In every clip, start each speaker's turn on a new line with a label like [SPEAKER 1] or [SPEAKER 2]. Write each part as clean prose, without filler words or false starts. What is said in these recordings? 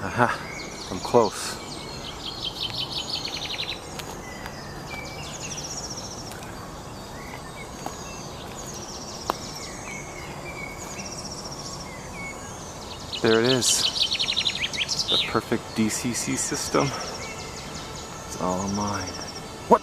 [SPEAKER 1] Aha, I'm close. There it is. The perfect DCC system. It's all mine. What?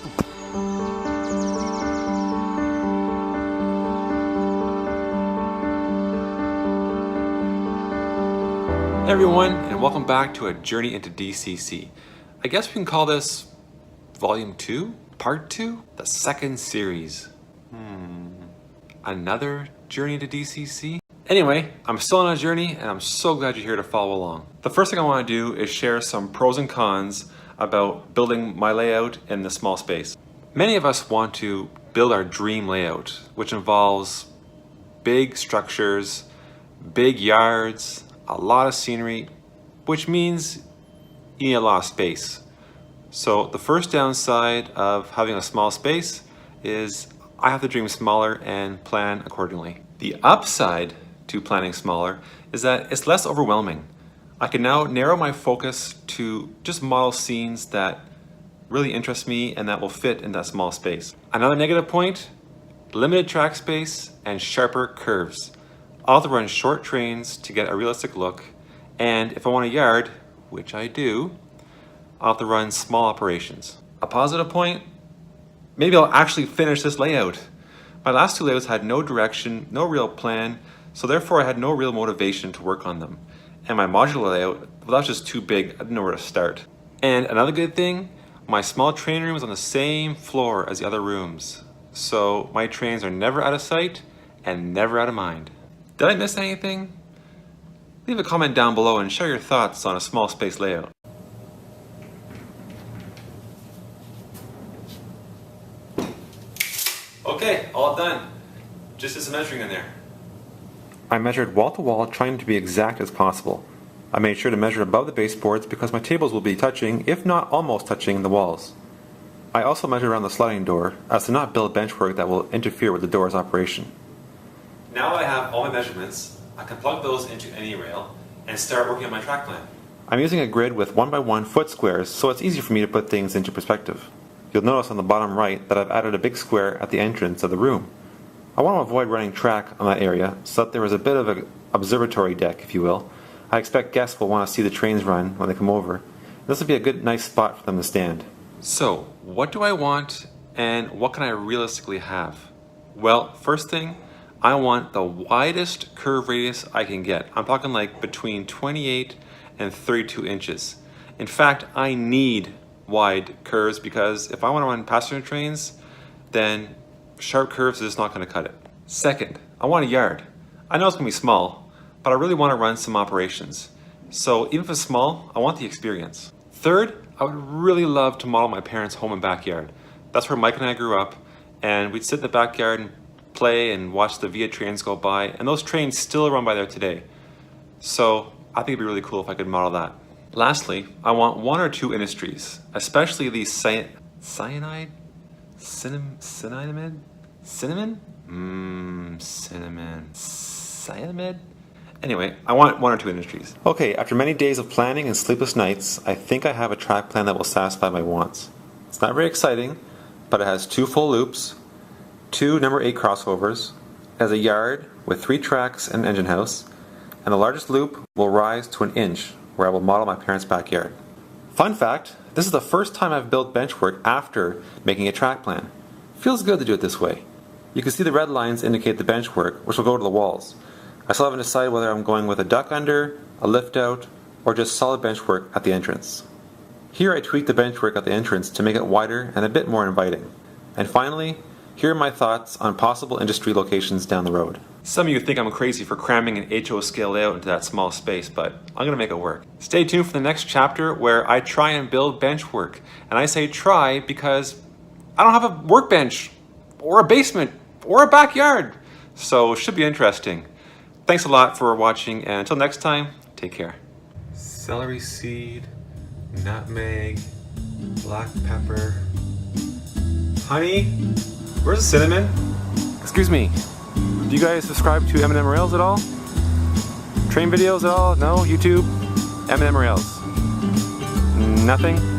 [SPEAKER 1] Hey everyone, and welcome back to a journey into DCC. I guess we can call this Volume 2, Part 2, the second series. Another journey to DCC? Anyway, I'm still on a journey and I'm so glad you're here to follow along. The first thing I want to do is share some pros and cons about building my layout in the small space. Many of us want to build our dream layout, which involves big structures, big yards, a lot of scenery, which means you need a lot of space. So the first downside of having a small space is I have to dream smaller and plan accordingly. The upside to planning smaller is that it's less overwhelming. I can now narrow my focus to just model scenes that really interest me and that will fit in that small space. Another negative point, limited track space and sharper curves. I'll have to run short trains to get a realistic look, and if I want a yard, which I do, I'll have to run small operations. A positive point, maybe I'll actually finish this layout. My last two layouts had no direction, no real plan, so therefore I had no real motivation to work on them. And my modular layout, well, that was just too big, I didn't know where to start. And another good thing, my small train room is on the same floor as the other rooms. So my trains are never out of sight and never out of mind. Did I miss anything? Leave a comment down below and share your thoughts on a small space layout. Okay, all done. Just did some measuring in there. I measured wall to wall, trying to be exact as possible. I made sure to measure above the baseboards because my tables will be touching, if not almost touching, the walls. I also measured around the sliding door as to not build benchwork that will interfere with the door's operation. Now I have all my measurements, I can plug those into any rail and start working on my track plan. I'm using a grid with 1x1 foot squares, so it's easy for me to put things into perspective. You'll notice on the bottom right that I've added a big square at the entrance of the room. I want to avoid running track on that area so that there is a bit of an observatory deck, if you will. I expect guests will want to see the trains run when they come over. This will be a good, nice spot for them to stand. So, what do I want and what can I realistically have? Well, first thing, I want the widest curve radius I can get. I'm talking like between 28 and 32 inches. In fact, I need wide curves because if I want to run passenger trains, then sharp curves is just not going to cut it. Second, I want a yard. I know it's going to be small, but I really want to run some operations. So even if it's small, I want the experience. Third, I would really love to model my parents' home and backyard. That's where Mike and I grew up, and we'd sit in the backyard and play and watch the Via trains go by, and those trains still run by there today. So I think it'd be really cool if I could model that. Lastly, I want one or two industries, especially the cinnamon? Anyway, I want one or two industries. Okay, after many days of planning and sleepless nights, I think I have a track plan that will satisfy my wants. It's not very exciting, but it has 2 full loops, 2 number 8 crossovers, it has a yard with 3 tracks and an engine house, and the largest loop will rise to 1 inch, where I will model my parents' backyard. Fun fact, this is the first time I've built benchwork after making a track plan. Feels good to do it this way. You can see the red lines indicate the benchwork, which will go to the walls. I still haven't decided whether I'm going with a duck under, a lift out, or just solid benchwork at the entrance. Here I tweaked the benchwork at the entrance to make it wider and a bit more inviting. And finally, here are my thoughts on possible industry locations down the road. Some of you think I'm crazy for cramming an HO scale layout into that small space, but I'm gonna make it work. Stay tuned for the next chapter where I try and build benchwork. And I say try because I don't have a workbench, or a basement, or a backyard. So it should be interesting. Thanks a lot for watching, and until next time, take care. Celery seed, nutmeg, black pepper, honey. Where's the cinnamon? Excuse me, do you guys subscribe to M&M Rails at all? Train videos at all? No? YouTube? M&M rails. Nothing.